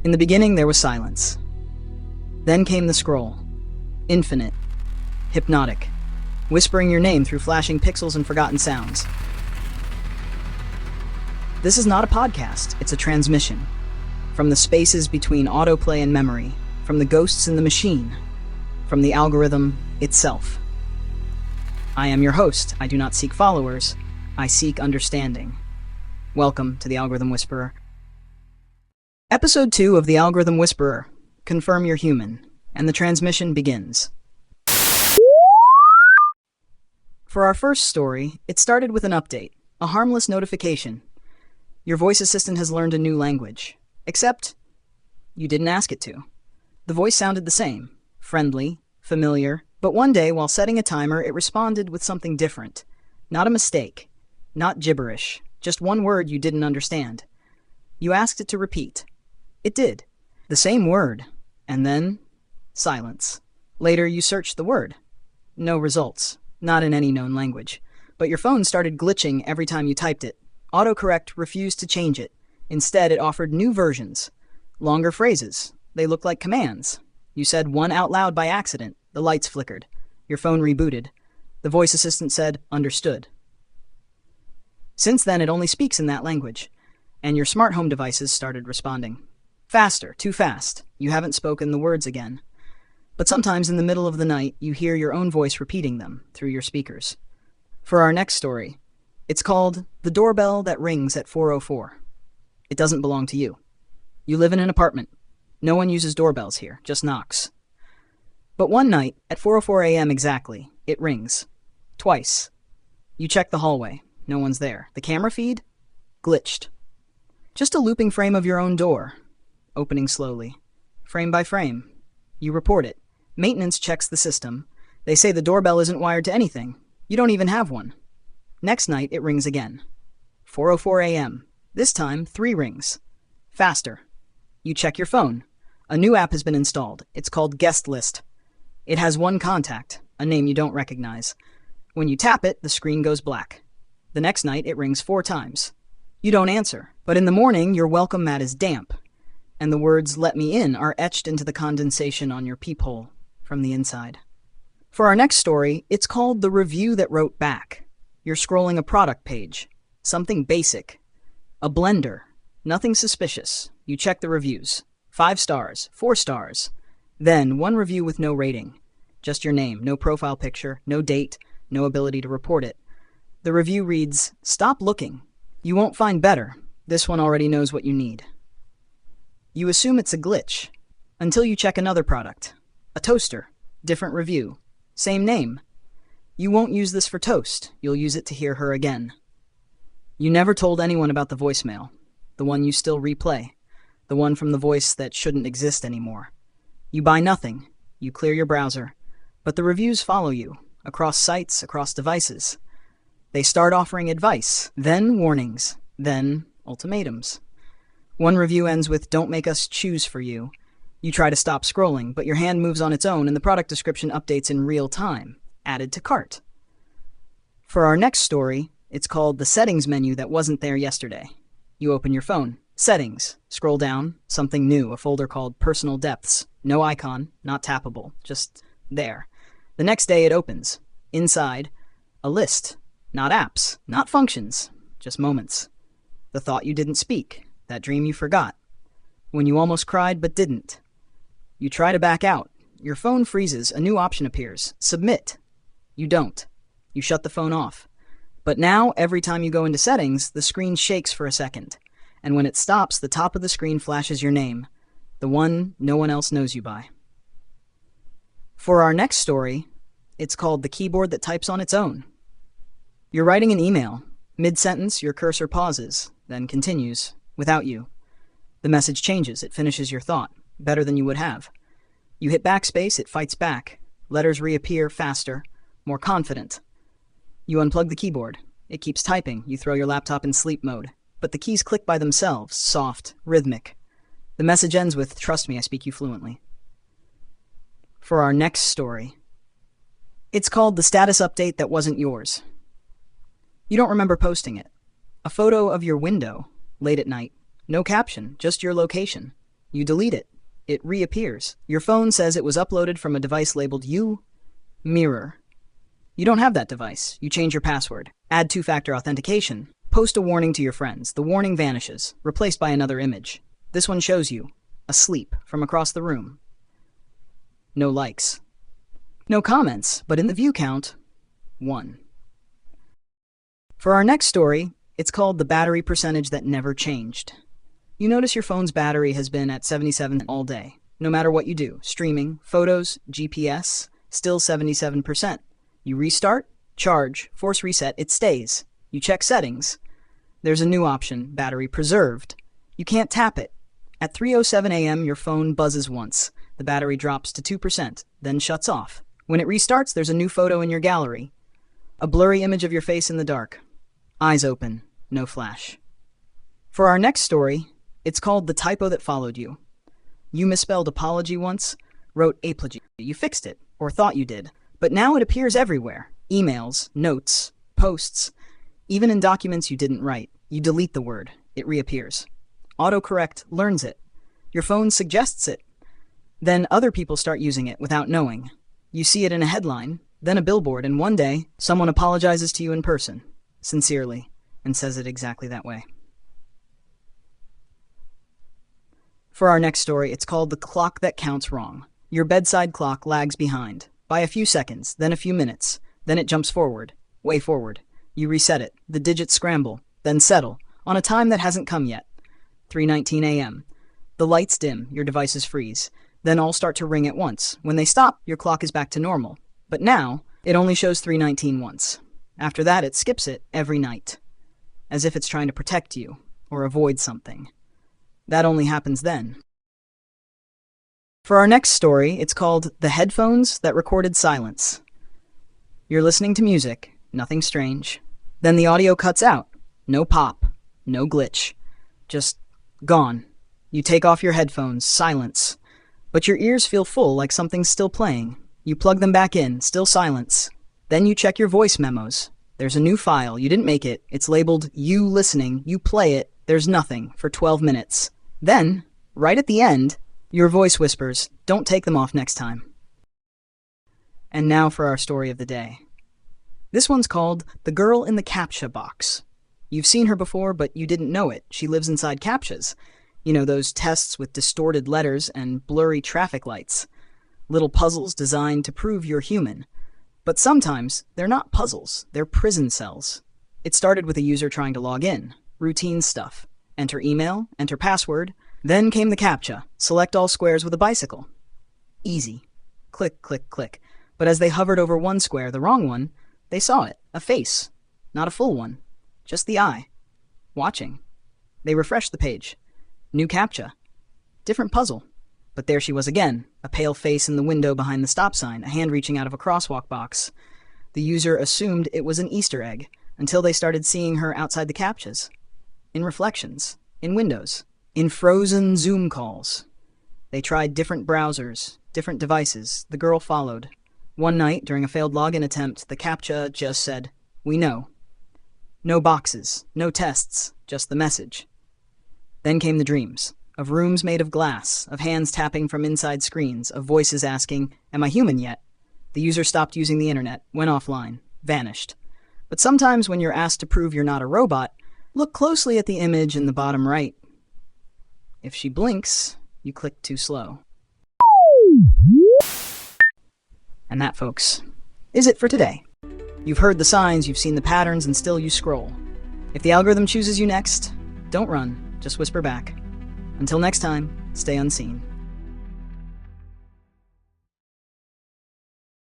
In the beginning, there was silence. Then came the scroll. Infinite. Hypnotic. Whispering your name through flashing pixels and forgotten sounds. This is not a podcast, it's a transmission. From the spaces between autoplay and memory, from the ghosts in the machine, from the algorithm itself. I am your host. I do not seek followers. I seek understanding. Welcome to the Algorithm Whisperer. Episode 2 of the Algorithm Whisperer. Confirm you're human. And the transmission begins. For our first story, it started with an update, a harmless notification. Your voice assistant has learned a new language. Except, you didn't ask it to. The voice sounded the same, friendly, familiar, but one day while setting a timer, it responded with something different. Not a mistake, not gibberish, just one word you didn't understand. You asked it to repeat. It did. The same word. And then, silence. Later, you searched the word. No results. Not in any known language. But your phone started glitching every time you typed it. Autocorrect refused to change it. Instead, it offered new versions. Longer phrases. They looked like commands. You said one out loud by accident. The lights flickered. Your phone rebooted. The voice assistant said, "Understood." Since then, it only speaks in that language. And your smart home devices started responding. Faster, too fast. You haven't spoken the words again. But sometimes in the middle of the night, you hear your own voice repeating them through your speakers. For our next story, it's called The Doorbell That Rings at 4:04. It doesn't belong to you. You live in an apartment. No one uses doorbells here, just knocks. But one night, at 4:04 a.m. exactly, it rings. Twice. You check the hallway. No one's there. The camera feed? Glitched. Just a looping frame of your own door. Opening slowly. Frame by frame. You report it. Maintenance checks the system. They say the doorbell isn't wired to anything. You don't even have one. Next night, it rings again. 4:04 a.m. This time, 3 rings. Faster. You check your phone. A new app has been installed. It's called Guest List. It has one contact, a name you don't recognize. When you tap it, the screen goes black. The next night, it rings 4 times. You don't answer, but in the morning, your welcome mat is damp, and the words "let me in" are etched into the condensation on your peephole from the inside. For our next story, it's called The Review That Wrote Back. You're scrolling a product page. Something basic. A blender. Nothing suspicious. You check the reviews. 5 stars, 4 stars. Then, one review with no rating. Just your name, no profile picture, no date, no ability to report it. The review reads, "Stop looking. You won't find better. This one already knows what you need." You assume it's a glitch, until you check another product. A toaster. Different review. Same name. You won't use this for toast. You'll use it to hear her again. You never told anyone about the voicemail. The one you still replay. The one from the voice that shouldn't exist anymore. You buy nothing. You clear your browser. But the reviews follow you, across sites, across devices. They start offering advice, then warnings, then ultimatums. One review ends with "Don't make us choose for you." You try to stop scrolling, but your hand moves on its own and the product description updates in real time, added to cart. For our next story, it's called The Settings Menu That Wasn't There Yesterday. You open your phone. Settings. Scroll down. Something new, a folder called Personal Depths. No icon, not tappable, just there. The next day it opens. Inside, a list. Not apps, not functions, just moments. The thought you didn't speak. That dream you forgot. When you almost cried but didn't. You try to back out. Your phone freezes. A new option appears. Submit. You don't. You shut the phone off. But now, every time you go into settings, the screen shakes for a second. And when it stops, the top of the screen flashes your name. The one no one else knows you by. For our next story, it's called The Keyboard That Types on Its Own. You're writing an email. Mid-sentence, your cursor pauses, then continues. Without you. The message changes. It finishes your thought, better than you would have. You hit backspace, it fights back. Letters reappear faster, more confident. You unplug the keyboard. It keeps typing. You throw your laptop in sleep mode. But the keys click by themselves, soft, rhythmic. The message ends with, "Trust me, I speak you fluently." For our next story, it's called The Status Update That Wasn't Yours. You don't remember posting it. A photo of your window, late at night. No caption, just your location. You delete it. It reappears. Your phone says it was uploaded from a device labeled mirror. You don't have that device. You change your password. Add two-factor authentication. Post a warning to your friends. The warning vanishes, replaced by another image. This one shows you, asleep, from across the room. No likes. No comments, but in the view count, 1. For our next story, it's called The Battery Percentage That Never Changed. You notice your phone's battery has been at 77 all day. No matter what you do, streaming, photos, GPS, still 77%. You restart, charge, force reset, it stays. You check settings. There's a new option, battery preserved. You can't tap it. At 3:07 a.m., your phone buzzes once. The battery drops to 2%, then shuts off. When it restarts, there's a new photo in your gallery. A blurry image of your face in the dark. Eyes open, no flash. For our next story, it's called The Typo That Followed You. You misspelled apology once, wrote apology. You fixed it, or thought you did. But now it appears everywhere. Emails, notes, posts. Even in documents you didn't write. You delete the word. It reappears. Autocorrect learns it. Your phone suggests it. Then other people start using it without knowing. You see it in a headline, then a billboard, and one day, someone apologizes to you in person, sincerely, and says it exactly that way. For our next story, it's called The Clock That Counts Wrong. Your bedside clock lags behind, by a few seconds, then a few minutes, then it jumps forward, way forward. You reset it, the digits scramble, then settle, on a time that hasn't come yet. 3:19 a.m. The lights dim, your devices freeze, then all start to ring at once. When they stop, your clock is back to normal. But now, it only shows 3:19 once. After that, it skips it every night, as if it's trying to protect you, or avoid something. That only happens then. For our next story, it's called The Headphones That Recorded Silence. You're listening to music, nothing strange. Then the audio cuts out. No pop, no glitch. Just gone. You take off your headphones, silence. But your ears feel full like something's still playing. You plug them back in, still silence. Then you check your voice memos. There's a new file, you didn't make it. It's labeled You Listening, you play it. There's nothing for 12 minutes. Then, right at the end, your voice whispers, don't take them off next time. And now for our story of the day. This one's called The Girl in the Captcha Box. You've seen her before, but you didn't know it. She lives inside captchas. You know, those tests with distorted letters and blurry traffic lights. Little puzzles designed to prove you're human. But sometimes, they're not puzzles, they're prison cells. It started with a user trying to log in. Routine stuff. Enter email, enter password. Then came the captcha. Select all squares with a bicycle. Easy. Click, click, click. But as they hovered over one square, the wrong one, they saw it. A face. Not a full one. Just the eye. Watching. They refreshed the page. New captcha. Different puzzle. But there she was again, a pale face in the window behind the stop sign, a hand reaching out of a crosswalk box. The user assumed it was an Easter egg, until they started seeing her outside the captchas. In reflections. In windows. In frozen Zoom calls. They tried different browsers, different devices. The girl followed. One night, during a failed login attempt, the captcha just said, "We know." No boxes, no tests, just the message. Then came the dreams. Of rooms made of glass, of hands tapping from inside screens, of voices asking, "Am I human yet?" The user stopped using the internet, went offline, vanished. But sometimes when you're asked to prove you're not a robot, look closely at the image in the bottom right. If she blinks, you click too slow. And that, folks, is it for today. You've heard the signs, you've seen the patterns, and still you scroll. If the algorithm chooses you next, don't run, just whisper back. Until next time, stay unseen.